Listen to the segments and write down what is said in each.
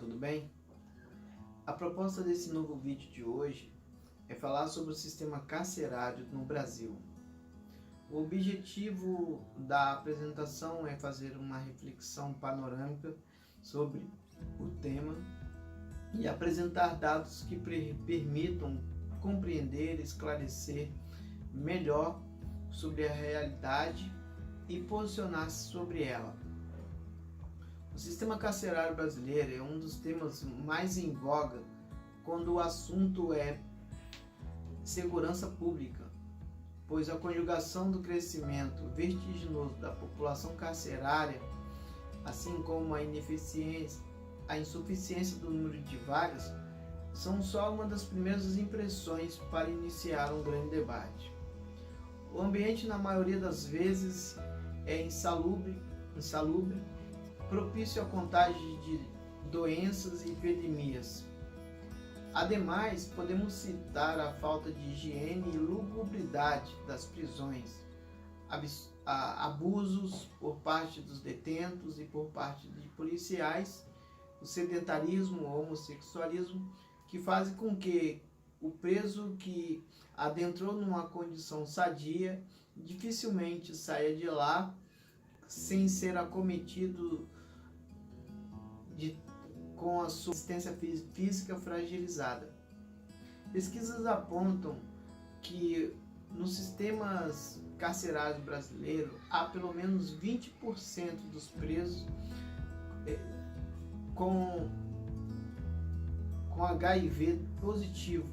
tudo bem? A proposta desse novo vídeo de hoje é falar sobre o sistema carcerário no Brasil. O objetivo da apresentação é fazer uma reflexão panorâmica sobre o tema e apresentar dados que permitam compreender e esclarecer melhor sobre a realidade e posicionar-se sobre ela. O sistema carcerário brasileiro é um dos temas mais em voga quando o assunto é segurança pública, pois a conjugação do crescimento vertiginoso da população carcerária, assim como a insuficiência do número de vagas, são só uma das primeiras impressões para iniciar um grande debate. O ambiente, na maioria das vezes, é insalubre, propício à contágio de doenças e epidemias. Ademais, podemos citar a falta de higiene e lugubridade das prisões, abusos por parte dos detentos e por parte de policiais, o sedentarismo, o homossexualismo, que fazem com que o preso que adentrou numa condição sadia dificilmente saia de lá sem ser acometido com a sua existência física fragilizada. Pesquisas apontam que nos sistemas carcerários brasileiros há pelo menos 20% dos presos com HIV positivo,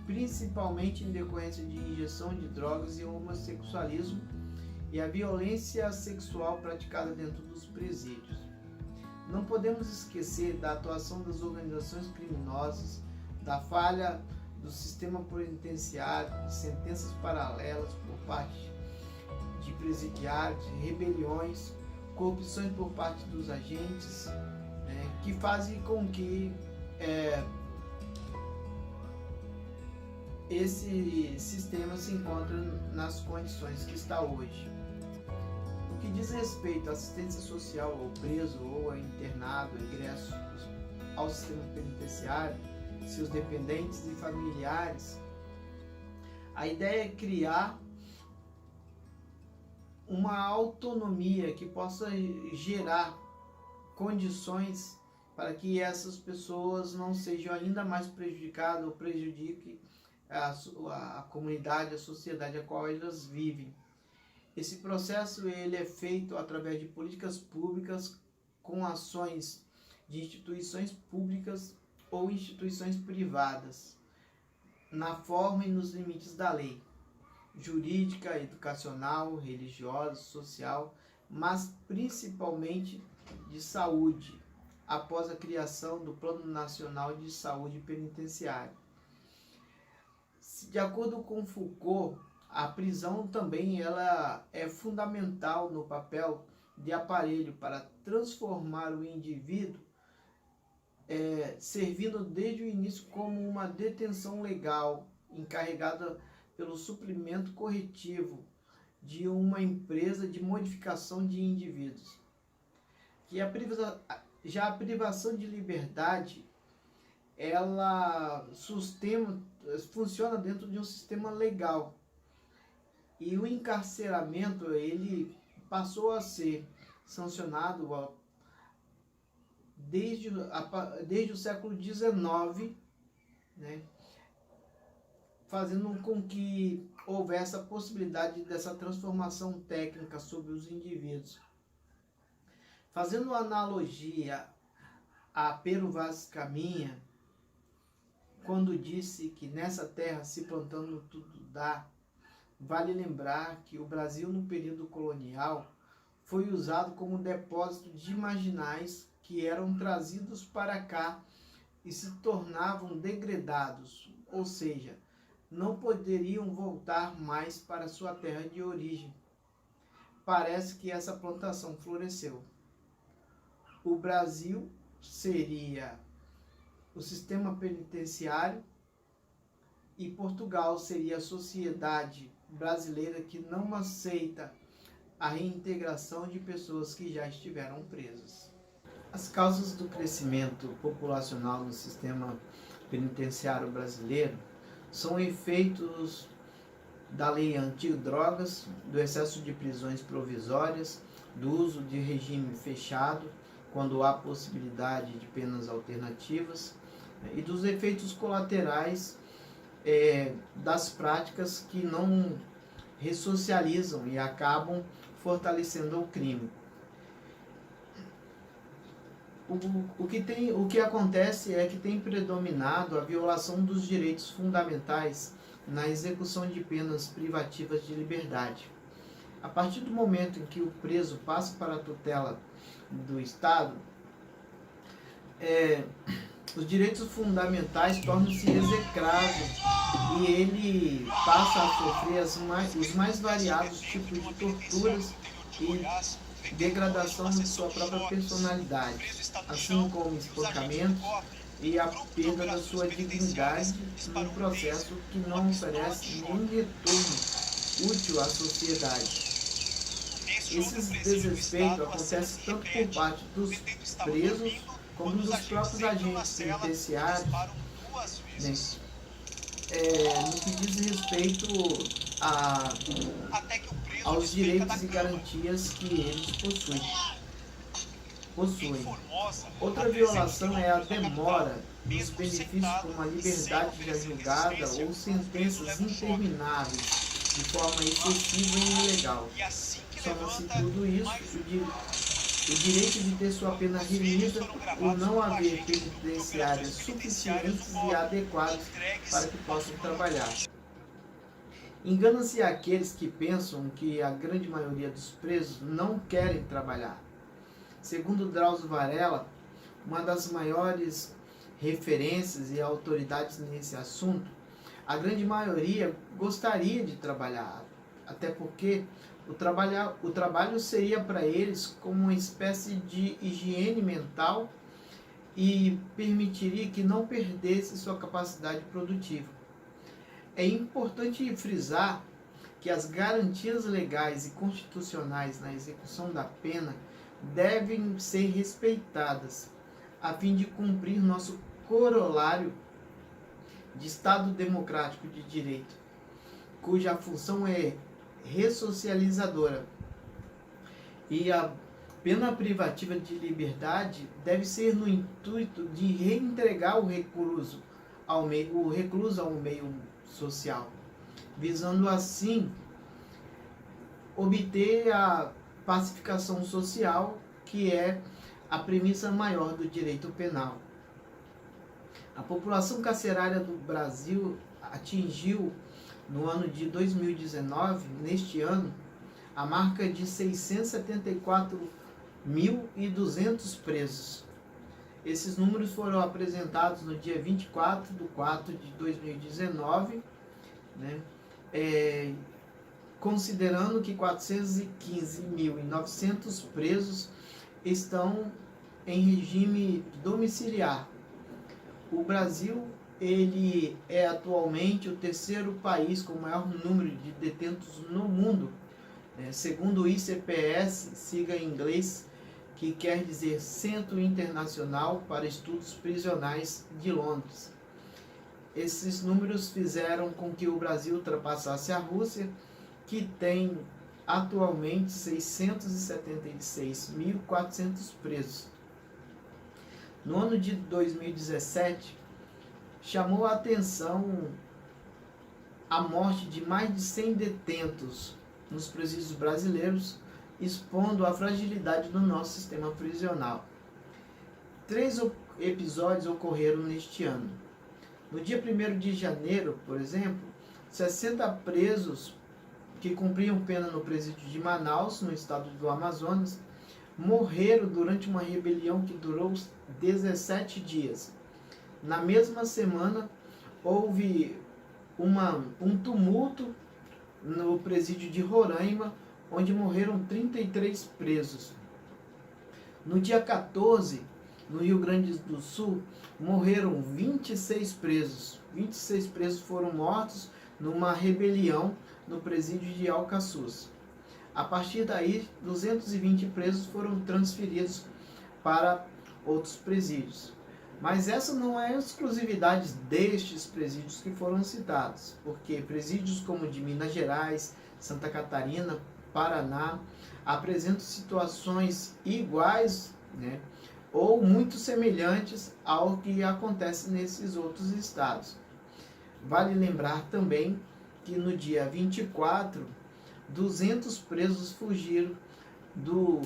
principalmente em decorrência de injeção de drogas e homossexualismo e a violência sexual praticada dentro dos presídios. Não podemos esquecer da atuação das organizações criminosas, da falha do sistema penitenciário, de sentenças paralelas por parte de presidiários, rebeliões, corrupções por parte dos agentes, que fazem com que esse sistema se encontre nas condições que está hoje. No que diz respeito à assistência social ao preso ou ao internado, ingresso ao sistema penitenciário, seus dependentes e familiares, a ideia é criar uma autonomia que possa gerar condições para que essas pessoas não sejam ainda mais prejudicadas ou prejudiquem a comunidade, a sociedade a qual elas vivem. Esse processo ele é feito através de políticas públicas com ações de instituições públicas ou instituições privadas, na forma e nos limites da lei, jurídica, educacional, religiosa, social, mas principalmente de saúde, após a criação do Plano Nacional de Saúde Penitenciária. De acordo com Foucault, a prisão também ela é fundamental no papel de aparelho para transformar o indivíduo, servindo desde o início como uma detenção legal encarregada pelo suprimento corretivo de uma empresa de modificação de indivíduos. Já a privação de liberdade, ela funciona dentro de um sistema legal. E o encarceramento, ele passou a ser sancionado desde o século XIX, fazendo com que houvesse a possibilidade dessa transformação técnica sobre os indivíduos. Fazendo analogia a Pero Vaz Caminha, quando disse que nessa terra se plantando tudo dá, vale lembrar que o Brasil no período colonial foi usado como depósito de marginais que eram trazidos para cá e se tornavam degradados, ou seja, não poderiam voltar mais para sua terra de origem. Parece que essa plantação floresceu. O Brasil seria o sistema penitenciário e Portugal seria a sociedade brasileira que não aceita a reintegração de pessoas que já estiveram presas. As causas do crescimento populacional no sistema penitenciário brasileiro são efeitos da lei antidrogas, do excesso de prisões provisórias, do uso de regime fechado, quando há possibilidade de penas alternativas, e dos efeitos colaterais das práticas que não ressocializam e acabam fortalecendo o crime. O que acontece é que tem predominado a violação dos direitos fundamentais na execução de penas privativas de liberdade. A partir do momento em que o preso passa para a tutela do Estado, os direitos fundamentais tornam-se execráveis e ele passa a sofrer os mais variados tipos de torturas e degradação de sua própria personalidade, assim como espancamentos e a perda da sua dignidade num processo que não oferece nenhum retorno útil à sociedade. Esses desrespeitos acontecem tanto por parte dos presos como dos próprios agentes penitenciários, né? No que diz respeito aos direitos e garantias que eles possuem. Outra violação é a demora dos benefícios como a liberdade já julgada ou sentenças intermináveis de forma excessiva e ilegal. Soma-se tudo isso o direito de ter sua pena remida por não haver penitenciárias suficientes e adequadas para que possam trabalhar. Engana-se aqueles que pensam que a grande maioria dos presos não querem trabalhar. Segundo Drauzio Varela, uma das maiores referências e autoridades nesse assunto, a grande maioria gostaria de trabalhar, até porque o trabalho seria para eles como uma espécie de higiene mental e permitiria que não perdesse sua capacidade produtiva. É importante frisar que as garantias legais e constitucionais na execução da pena devem ser respeitadas, a fim de cumprir nosso corolário de Estado democrático de direito, cuja função é ressocializadora. E a pena privativa de liberdade deve ser no intuito de reentregar o recluso ao meio social, visando assim obter a pacificação social, que é a premissa maior do direito penal. A população carcerária do Brasil atingiu, no ano de 2019, neste ano, a marca de 674.200 presos. Esses números foram apresentados no dia 24 de 4 de 2019, né? Considerando que 415.900 presos estão em regime domiciliar. O Brasil ele é atualmente o terceiro país com o maior número de detentos no mundo, segundo o ICPS, sigla em inglês, que quer dizer Centro Internacional para Estudos Prisionais de Londres. Esses números fizeram com que o Brasil ultrapassasse a Rússia, que tem atualmente 676.400 presos. No ano de 2017, chamou a atenção a morte de mais de 100 detentos nos presídios brasileiros, expondo a fragilidade do nosso sistema prisional. 3 episódios ocorreram neste ano. No dia 1º de janeiro, por exemplo, 60 presos que cumpriam pena no presídio de Manaus, no estado do Amazonas, morreram durante uma rebelião que durou 17 dias. Na mesma semana, houve um tumulto no presídio de Roraima, onde morreram 33 presos. No dia 14, no Rio Grande do Sul, morreram 26 presos. 26 presos foram mortos numa rebelião no presídio de Alcaçuz. A partir daí, 220 presos foram transferidos para outros presídios. Mas essa não é a exclusividade destes presídios que foram citados, porque presídios como o de Minas Gerais, Santa Catarina, Paraná, apresentam situações iguais, né, ou muito semelhantes ao que acontece nesses outros estados. Vale lembrar também que no dia 24, 200 presos fugiram do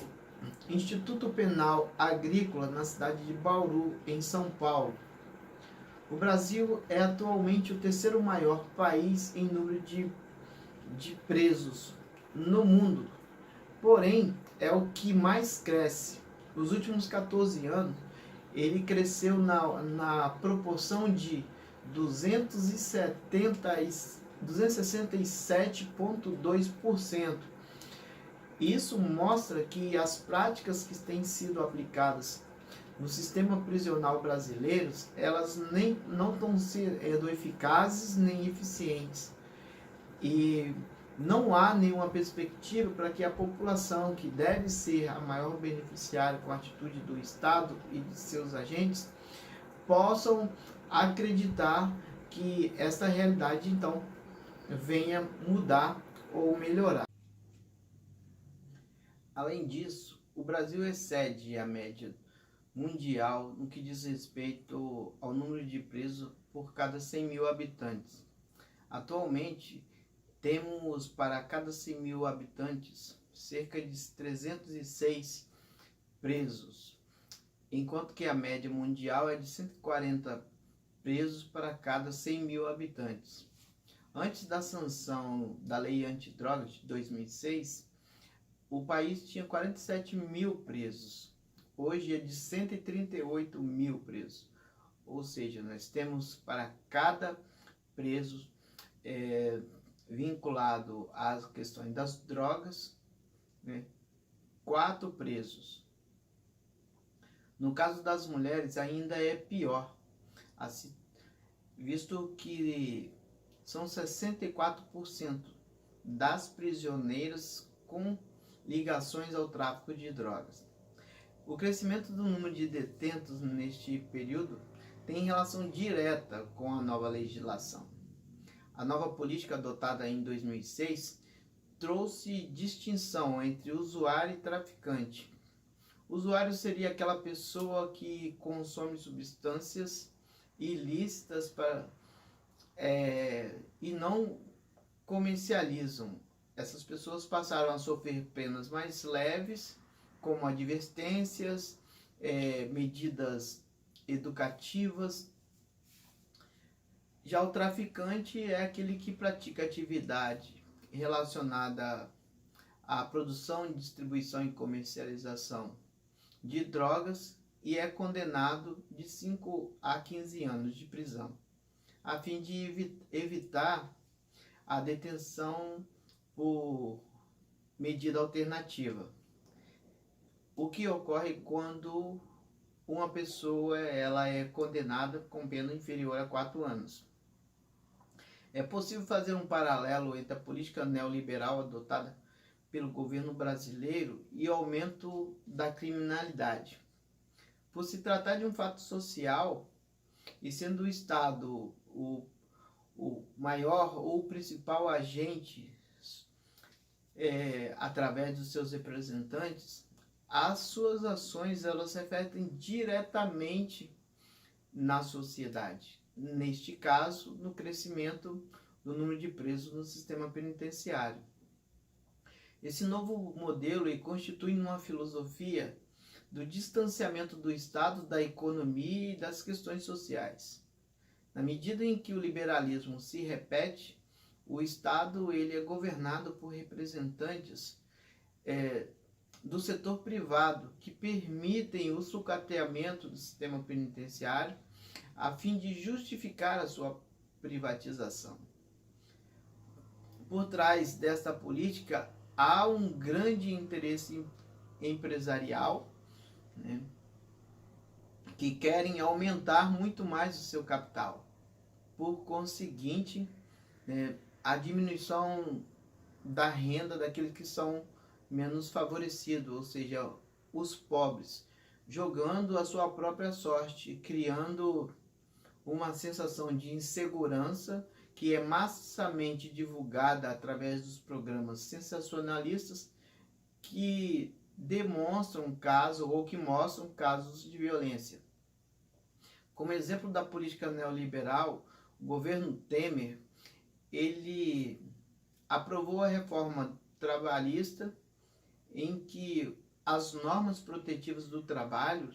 Instituto Penal Agrícola na cidade de Bauru, em São Paulo. O Brasil é atualmente o terceiro maior país em número de presos no mundo, porém é o que mais cresce. Nos últimos 14 anos, ele cresceu na proporção de 267,2%. Isso mostra que as práticas que têm sido aplicadas no sistema prisional brasileiro, elas não estão sendo eficazes nem eficientes. E não há nenhuma perspectiva para que a população, que deve ser a maior beneficiária com a atitude do Estado e de seus agentes, possam acreditar que esta realidade, então, venha mudar ou melhorar. Além disso, o Brasil excede a média mundial no que diz respeito ao número de presos por cada 100 mil habitantes. Atualmente, temos para cada 100 mil habitantes cerca de 306 presos, enquanto que a média mundial é de 140 presos para cada 100 mil habitantes. Antes da sanção da Lei Antidrogas de 2006, o país tinha 47 mil presos. Hoje é de 138 mil presos. Ou seja, nós temos para cada preso vinculado às questões das drogas, né, 4 presos. No caso das mulheres ainda é pior, assim, visto que são 64% das prisioneiras com ligações ao tráfico de drogas. O crescimento do número de detentos neste período tem relação direta com a nova legislação. A nova política adotada em 2006 trouxe distinção entre usuário e traficante. O usuário seria aquela pessoa que consome substâncias ilícitas e não comercializam. Essas pessoas passaram a sofrer penas mais leves, como advertências, medidas educativas. Já o traficante é aquele que pratica atividade relacionada à produção, distribuição e comercialização de drogas e é condenado de 5 a 15 anos de prisão, a fim de evitar a detenção por medida alternativa. O que ocorre quando uma pessoa ela é condenada com pena inferior a 4 anos. É possível fazer um paralelo entre a política neoliberal adotada pelo governo brasileiro e o aumento da criminalidade. Por se tratar de um fato social, e sendo o Estado o maior ou principal agente através dos seus representantes, as suas ações elas refletem diretamente na sociedade. Neste caso, no crescimento do número de presos no sistema penitenciário. Esse novo modelo constitui uma filosofia do distanciamento do Estado, da economia e das questões sociais. Na medida em que o liberalismo se repete, o Estado ele é governado por representantes do setor privado que permitem o sucateamento do sistema penitenciário a fim de justificar a sua privatização. Por trás desta política há um grande interesse empresarial, né, que querem aumentar muito mais o seu capital. Por conseguinte, a diminuição da renda daqueles que são menos favorecidos, ou seja, os pobres, jogando a sua própria sorte, criando uma sensação de insegurança que é massivamente divulgada através dos programas sensacionalistas que demonstram casos ou que mostram casos de violência. Como exemplo da política neoliberal, o governo Temer, ele aprovou a reforma trabalhista em que as normas protetivas do trabalho,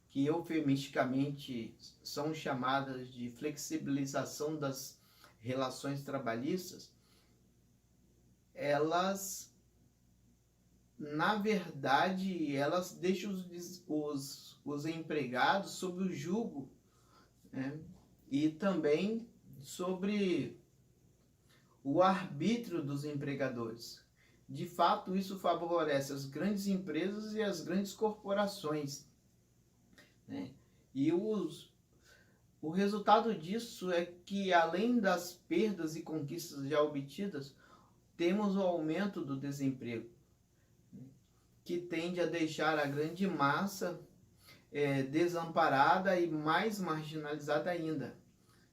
que eufemisticamente são chamadas de flexibilização das relações trabalhistas, elas, na verdade, elas deixam os empregados sob o jugo, né? E também sobre o arbítrio dos empregadores. De fato, isso favorece as grandes empresas e as grandes corporações, né? E o resultado disso é que, além das perdas e conquistas já obtidas, temos o aumento do desemprego, que tende a deixar a grande massa desamparada e mais marginalizada ainda,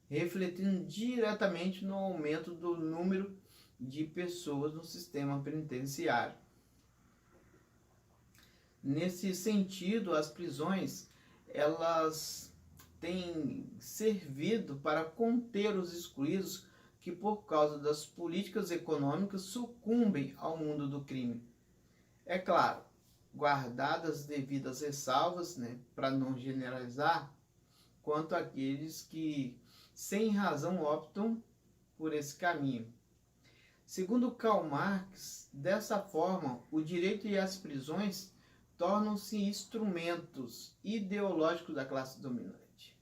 refletindo diretamente no aumento do número de pessoas no sistema penitenciário. Nesse sentido, as prisões, elas têm servido para conter os excluídos que, por causa das políticas econômicas, sucumbem ao mundo do crime. É claro, guardadas as devidas ressalvas, né, para não generalizar, quanto àqueles que, sem razão, optam por esse caminho. Segundo Karl Marx, dessa forma, o direito e as prisões tornam-se instrumentos ideológicos da classe dominante.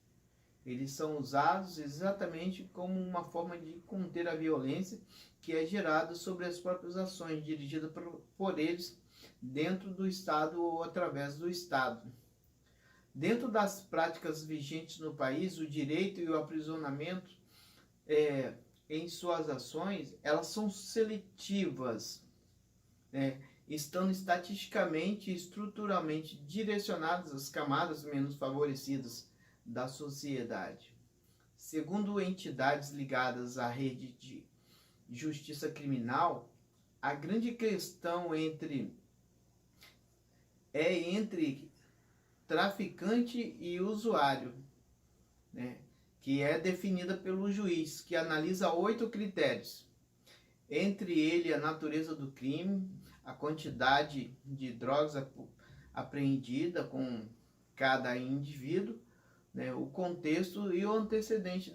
Eles são usados exatamente como uma forma de conter a violência que é gerada sobre as próprias ações dirigidas por eles dentro do Estado ou através do Estado. Dentro das práticas vigentes no país, o direito e o aprisionamento em suas ações, elas são seletivas, estando estatisticamente e estruturalmente direcionadas às camadas menos favorecidas da sociedade. Segundo entidades ligadas à rede de justiça criminal, a grande questão entre traficante e usuário, né, que é definida pelo juiz, que analisa 8 critérios. Entre ele, a natureza do crime, a quantidade de drogas apreendida com cada indivíduo, né, o contexto e o antecedente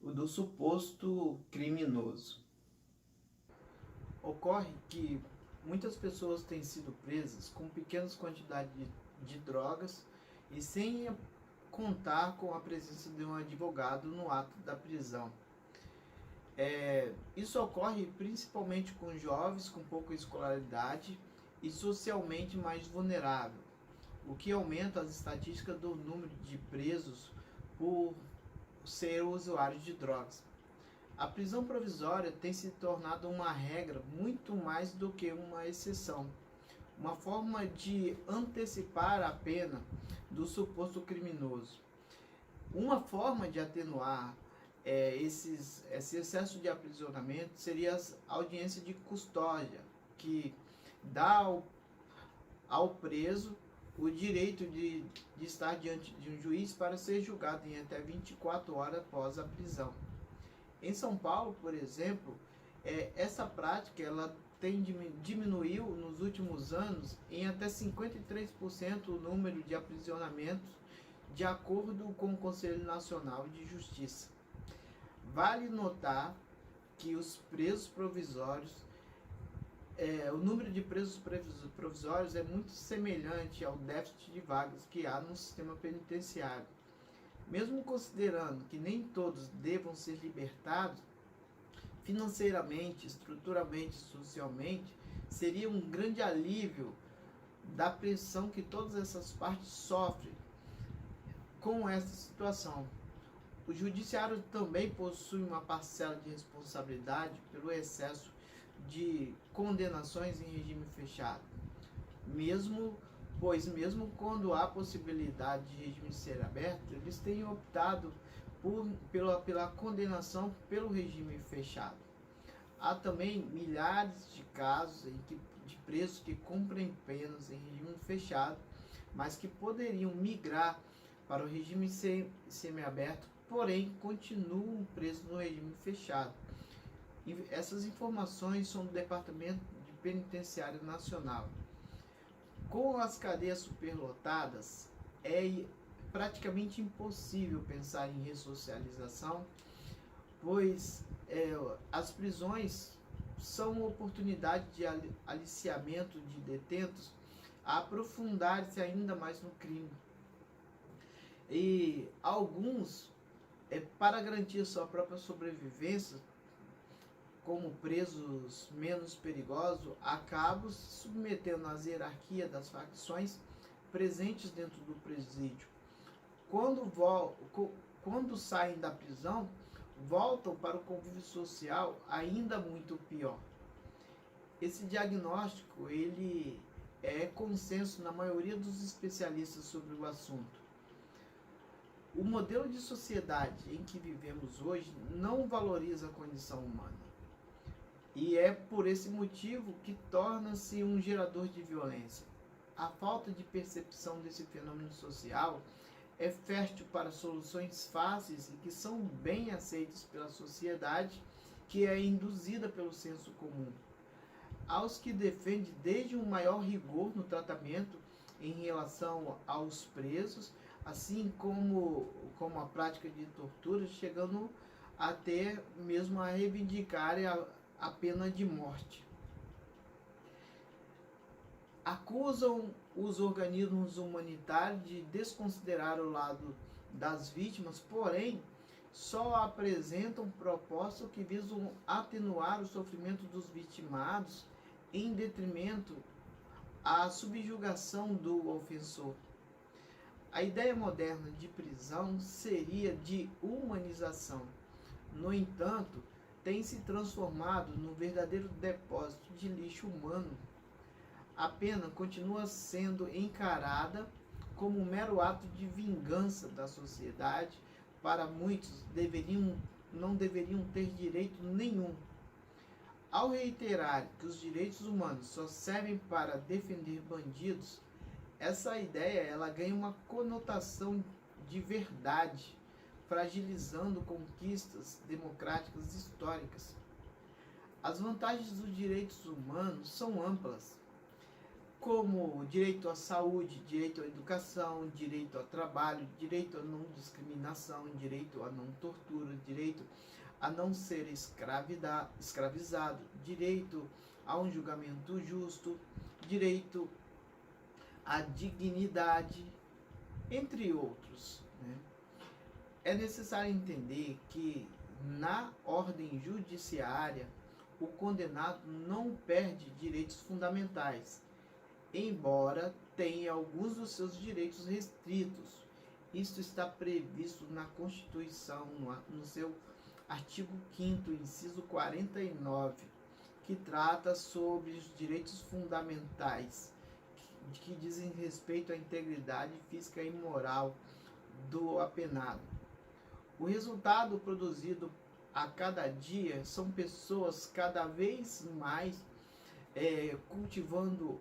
do suposto criminoso. Ocorre que muitas pessoas têm sido presas com pequenas quantidades de drogas e sem contar com a presença de um advogado no ato da prisão. Isso ocorre principalmente com jovens com pouca escolaridade e socialmente mais vulnerável, o que aumenta as estatísticas do número de presos por ser usuários de drogas. A prisão provisória tem se tornado uma regra muito mais do que uma exceção, uma forma de antecipar a pena do suposto criminoso. Uma forma de atenuar esse excesso de aprisionamento seria a audiência de custódia, que dá ao preso o direito de estar diante de um juiz para ser julgado em até 24 horas após a prisão. Em São Paulo, por exemplo, essa prática ela diminuiu nos últimos anos em até 53% o número de aprisionamentos, de acordo com o Conselho Nacional de Justiça. Vale notar que os presos provisórios, o número de presos provisórios é muito semelhante ao déficit de vagas que há no sistema penitenciário. Mesmo considerando que nem todos devam ser libertados, financeiramente, estruturalmente, socialmente, seria um grande alívio da pressão que todas essas partes sofrem com essa situação. O judiciário também possui uma parcela de responsabilidade pelo excesso de condenações em regime fechado, mesmo pois mesmo quando há possibilidade de regime semiaberto, eles têm optado pela condenação pelo regime fechado. Há também milhares de casos de presos que cumprem penas em regime fechado, mas que poderiam migrar para o regime semiaberto, porém continuam presos no regime fechado. Essas informações são do Departamento de Penitenciário Nacional. Com as cadeias superlotadas, é praticamente impossível pensar em ressocialização, pois as prisões são oportunidade de aliciamento de detentos a aprofundar-se ainda mais no crime. E alguns, para garantir sua própria sobrevivência, como presos menos perigosos, acabam se submetendo às hierarquias das facções presentes dentro do presídio. Quando saem da prisão, voltam para o convívio social ainda muito pior. Esse diagnóstico ele é consenso na maioria dos especialistas sobre o assunto. O modelo de sociedade em que vivemos hoje não valoriza a condição humana. E é por esse motivo que torna-se um gerador de violência. A falta de percepção desse fenômeno social é fértil para soluções fáceis e que são bem aceitas pela sociedade, que é induzida pelo senso comum. Aos que defendem desde um maior rigor no tratamento em relação aos presos, assim como a prática de tortura, chegando até mesmo a reivindicar a pena de morte. Acusam os organismos humanitários de desconsiderar o lado das vítimas, porém, só apresentam propostas que visam atenuar o sofrimento dos vitimados em detrimento à subjugação do ofensor. A ideia moderna de prisão seria de humanização. No entanto, tem se transformado num verdadeiro depósito de lixo humano. A pena continua sendo encarada como um mero ato de vingança da sociedade. Para muitos, não deveriam ter direito nenhum. Ao reiterar que os direitos humanos só servem para defender bandidos, essa ideia ela ganha uma conotação de verdade, fragilizando conquistas democráticas históricas. As vantagens dos direitos humanos são amplas, como direito à saúde, direito à educação, direito ao trabalho, direito à não discriminação, direito à não tortura, direito a não ser escravizado, direito a um julgamento justo, direito à dignidade, entre outros, né? É necessário entender que na ordem judiciária o condenado não perde direitos fundamentais, embora tenha alguns dos seus direitos restritos. Isto está previsto na Constituição, no seu artigo 5º, inciso 49, que trata sobre os direitos fundamentais, que dizem respeito à integridade física e moral do apenado. O resultado produzido a cada dia são pessoas cada vez mais cultivando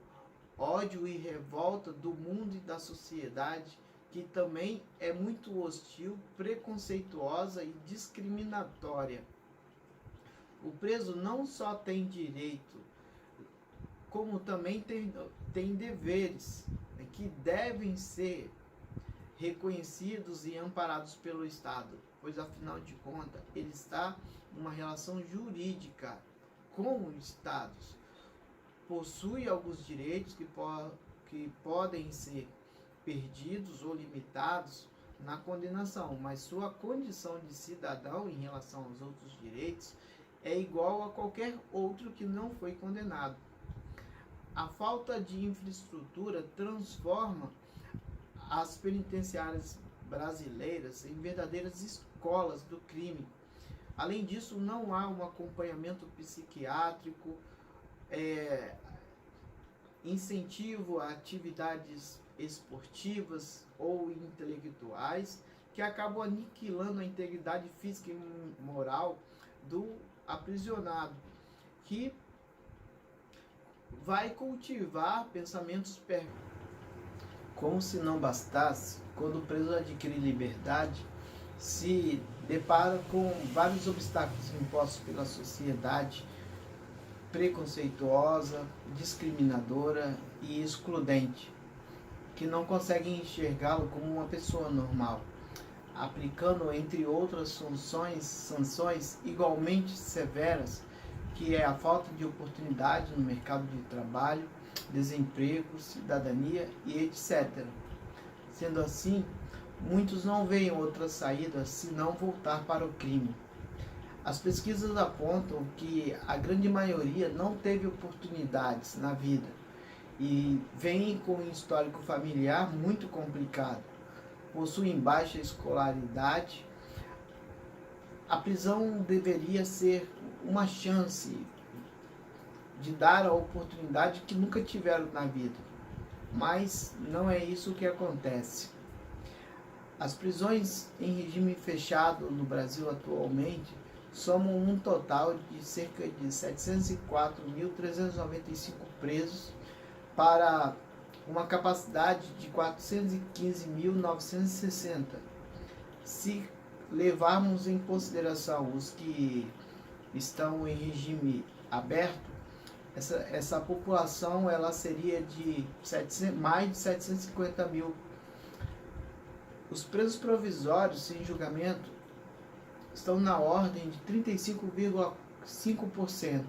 ódio e revolta do mundo e da sociedade, que também é muito hostil, preconceituosa e discriminatória. O preso não só tem direito, como também tem deveres, que devem ser reconhecidos e amparados pelo Estado, pois afinal de contas ele está numa relação jurídica com os Estados. Possui alguns direitos que podem ser perdidos ou limitados na condenação, mas sua condição de cidadão em relação aos outros direitos é igual a qualquer outro que não foi condenado. A falta de infraestrutura transforma as penitenciárias brasileiras em verdadeiras escolas do crime. Além disso, não há um acompanhamento psiquiátrico incentivo a atividades esportivas ou intelectuais que acabam aniquilando a integridade física e moral do aprisionado, que vai cultivar pensamentos como se não bastasse, quando o preso adquire liberdade, se depara com vários obstáculos impostos pela sociedade preconceituosa, discriminadora e excludente, que não conseguem enxergá-lo como uma pessoa normal, aplicando, entre outras sanções igualmente severas, que é a falta de oportunidade no mercado de trabalho, desemprego, cidadania e etc. Sendo assim, muitos não veem outra saída senão voltar para o crime. As pesquisas apontam que a grande maioria não teve oportunidades na vida e vem com um histórico familiar muito complicado, possuem baixa escolaridade. A prisão deveria ser uma chance de dar a oportunidade que nunca tiveram na vida, mas não é isso que acontece. As prisões em regime fechado no Brasil atualmente somam um total de cerca de 704.395 presos para uma capacidade de 415.960. Se levarmos em consideração os que estão em regime aberto, essa população ela seria de mais de 750 mil. Os presos provisórios sem julgamento estão na ordem de 35,5%.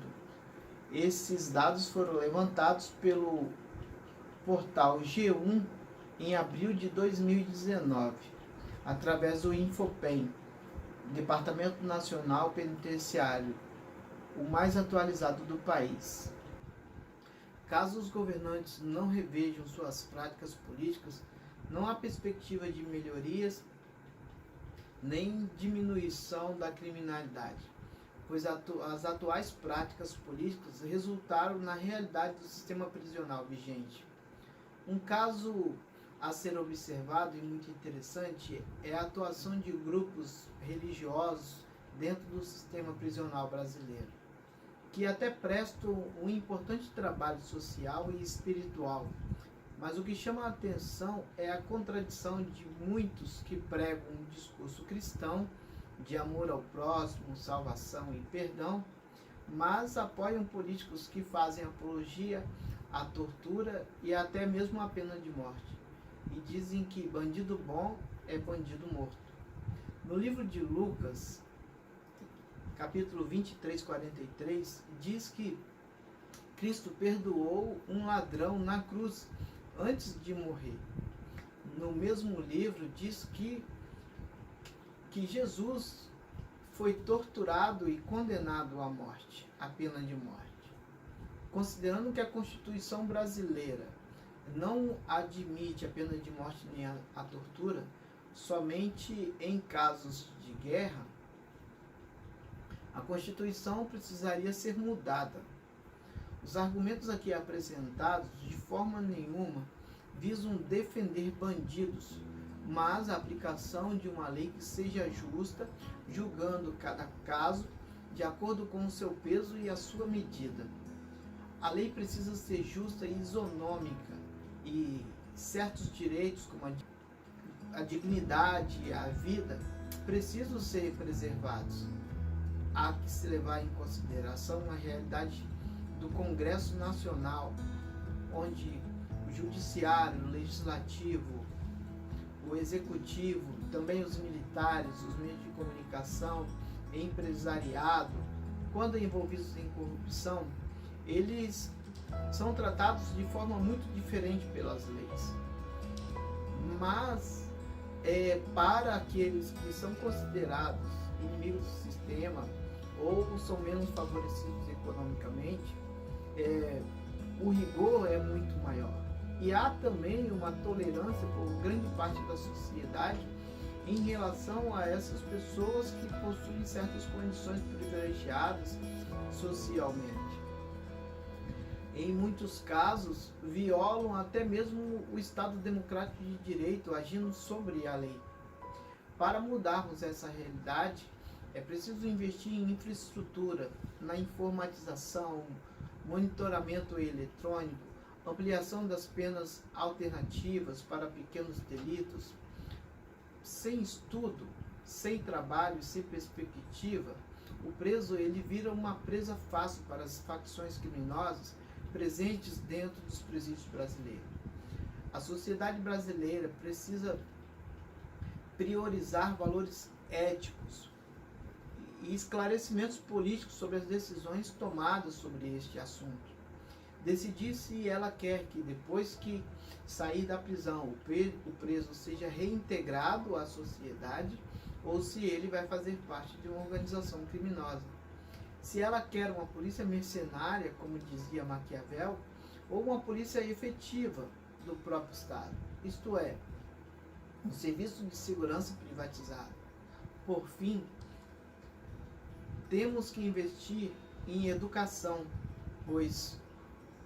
Esses dados foram levantados pelo portal G1 em abril de 2019, através do Infopem, Departamento Nacional Penitenciário, o mais atualizado do país. Caso os governantes não revejam suas práticas políticas, não há perspectiva de melhorias nem diminuição da criminalidade, pois as atuais práticas políticas resultaram na realidade do sistema prisional vigente. Um caso a ser observado e muito interessante é a atuação de grupos religiosos dentro do sistema prisional brasileiro, que até prestam um importante trabalho social e espiritual. Mas o que chama a atenção é a contradição de muitos que pregam um discurso cristão de amor ao próximo, salvação e perdão, mas apoiam políticos que fazem apologia à tortura e até mesmo à pena de morte, e dizem que bandido bom é bandido morto. No livro de Lucas, capítulo 23, 43, diz que Cristo perdoou um ladrão na cruz antes de morrer. No mesmo livro diz que Jesus foi torturado e condenado à morte, à pena de morte. Considerando que a Constituição brasileira não admite a pena de morte nem a tortura, somente em casos de guerra, a Constituição precisaria ser mudada. Os argumentos aqui apresentados, de forma nenhuma, visam defender bandidos, mas a aplicação de uma lei que seja justa, julgando cada caso de acordo com o seu peso e a sua medida. A lei precisa ser justa e isonômica, e certos direitos, como a dignidade e a vida, precisam ser preservados. Há que se levar em consideração a realidade do Congresso Nacional, onde o Judiciário, o Legislativo, o Executivo, também os militares, os meios de comunicação, empresariado, quando envolvidos em corrupção, eles são tratados de forma muito diferente pelas leis. Mas, para aqueles que são considerados inimigos do sistema ou são menos favorecidos economicamente, o rigor é muito maior. E há também uma tolerância por grande parte da sociedade em relação a essas pessoas que possuem certas condições privilegiadas socialmente. em muitos casos, violam até mesmo o Estado democrático de direito, agindo sobre a lei. Para mudarmos essa realidade, é preciso investir em infraestrutura, na informatização, monitoramento eletrônico, ampliação das penas alternativas para pequenos delitos. Sem estudo, sem trabalho, sem perspectiva, o preso ele vira uma presa fácil para as facções criminosas presentes dentro dos presídios brasileiros. A sociedade brasileira precisa priorizar valores éticos e esclarecimentos políticos sobre as decisões tomadas sobre este assunto. Decidir se ela quer que, depois que sair da prisão, o preso seja reintegrado à sociedade ou se ele vai fazer parte de uma organização criminosa. Se ela quer uma polícia mercenária, como dizia Maquiavel, ou uma polícia efetiva do próprio Estado, isto é, um serviço de segurança privatizado. Por fim, temos que investir em educação, pois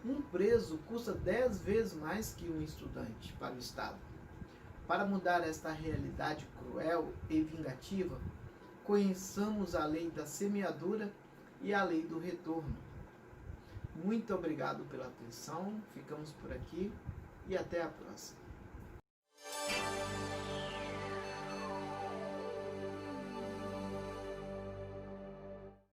um preso custa 10 vezes mais que um estudante para o Estado. Para mudar esta realidade cruel e vingativa, conheçamos a lei da semeadura e a lei do retorno. Muito obrigado pela atenção, ficamos por aqui e até a próxima.